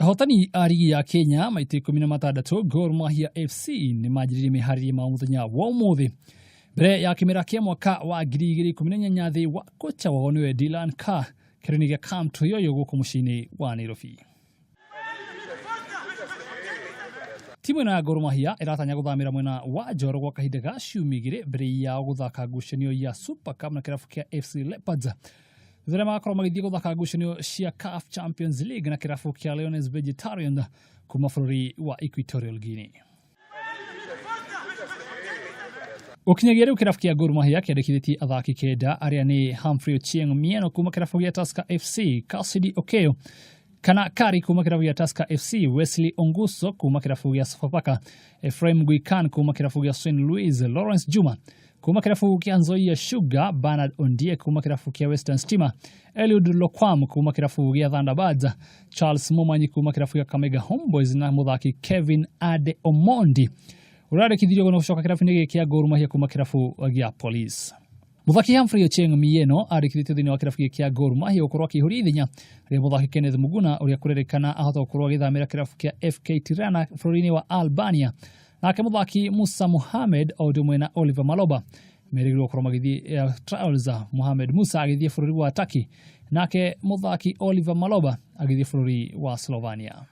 Ahotani a rigi ya Kenya maita 16 Gor Mahia FC nĩ manjĩrĩirie meharĩrĩria ma mũthenya wa ũmũthĩ mbere ya kĩmera kĩa mwaka wa 2018 thĩ wa kocha wao nĩwe Dylan Carr kĩrĩni gĩa Camp Toyoyo gũkũ mũciĩ-inĩ wa Nairobi. Timu ĩno ya Gor Mahia ĩratanya gũthamĩra mwena wa Njoro gwa kahinda ga ciumia igĩrĩ mbere ya gũthaka ngucanio ya Super Cup na kĩrabu kĩa FC Leopards. Thutha magakorwo magĩthiĩ gũthaka ngucanio cia CAF Champions League na kĩrabu kĩa Lions Vegetarian kuma bũrũri wa Equatorial Guinea. Gũkinyagia rĩu kĩrabu kĩa Gor Mahia kĩandĩkithĩtie athaki kenda arĩa nĩ Humphrey Ochieng Mieno kuma kĩrabu gĩa Tusker FC, Cassidy Okeo Kana Kari kuma kĩrabu gĩa Tusker FC, Wesley Onguso kuma kĩrabu gĩa Sofapaka, Ephraim Guikan kuma kĩrabu gĩa St. Louis, Lawrence Juma kuma kĩrabu kĩa Nzoia Sugar, Bernard Ondie kuma kĩrabu kĩa Western Stima, Eliud Lokwam kuma kĩrabu gĩa Thunderbirds, Charles Momanyi kuma kĩrabu gĩa Kakamega Homeboys na mũthaki Kevin Ade Omondi ũrarĩkithirio na gũcoka kĩrabu-inĩ gĩkĩ kĩa Gor Mahia kuma kĩrabu gĩa Police. Mũthaki Humphrey Ochieng Mieno arĩkithĩtio thĩinĩ wa kĩrabu gĩkĩ kĩa Gor Mahia gũkorwo akĩhũria ithenya rĩa mũthaki Kenneth Muguna ũrĩa kũrerĩkana ahota gũkorwo agĩthamĩra kĩrabu kĩa FK Tirana bũrũri-inĩ wa Albania. Nake mũthaki Musa Mohamed o ũndũ ũmwe na Oliver Maloba merĩgĩrĩirwo gũkorwo magĩthiĩ trials. Mohamed Musa agĩthiĩ bũrũri wa Turkey, nake mũthaki Oliver Maloba agĩthiĩ bũrũri wa Slovenia.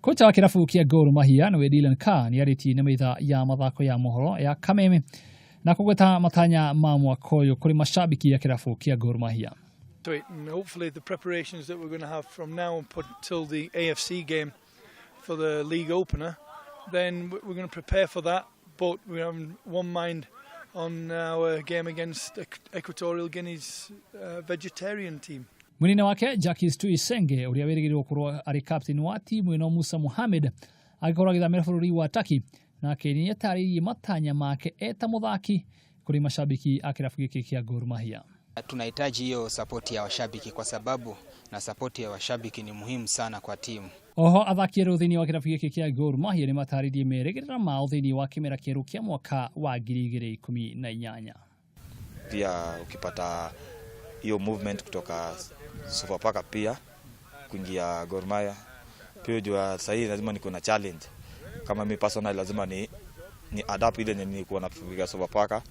Kocha wa kĩrabu kĩa Gor Mahia nĩwe Dylan Carr nĩarĩtie nĩmaitha ya mathako ya mohoro ya Kameme na kũgweta matanya ma mwaka ũyũ kũrĩ mashabiki ya kĩrabu kĩa Gor Mahia. And hopefully the preparations that we're going to have from now until the AFC game for the league opener, then we're going to prepare for that, but we have one mind on our game against Equatorial Guinea's vegetarian team. Mwinine wake Jacques Tuisenge ũrĩa wĩrĩgĩrĩirwo gũkorwo arĩ captain wa timu ĩno Musa Mohamed agĩkorwo agĩthamĩra bũrũri wa Turkey, nake nĩatarĩirie matanya make eta mũthaki kũrĩ mashabiki a kĩrabu gĩkĩ kĩa Gor Mahia. Tunahitaji hiyo support ya washabiki kwa sababu na support ya washabiki ni muhimu sana kwa timu. Oho athaki erũ thĩinĩ wa kĩrabu gĩkĩ kĩa Gor Mahia nĩmatarĩirie merĩgĩrĩra mao thĩinĩ wa kĩmera kĩerũ kĩa mwaka wa 2018. Pia ukipata hiyo movement kutoka Sofapaka pia kuingia Gor Mahia, pia jua sasa hivi lazima niko na challenge. Kama mimi personal lazima ni adapt ile nilikuwa nafikiria Sofapaka.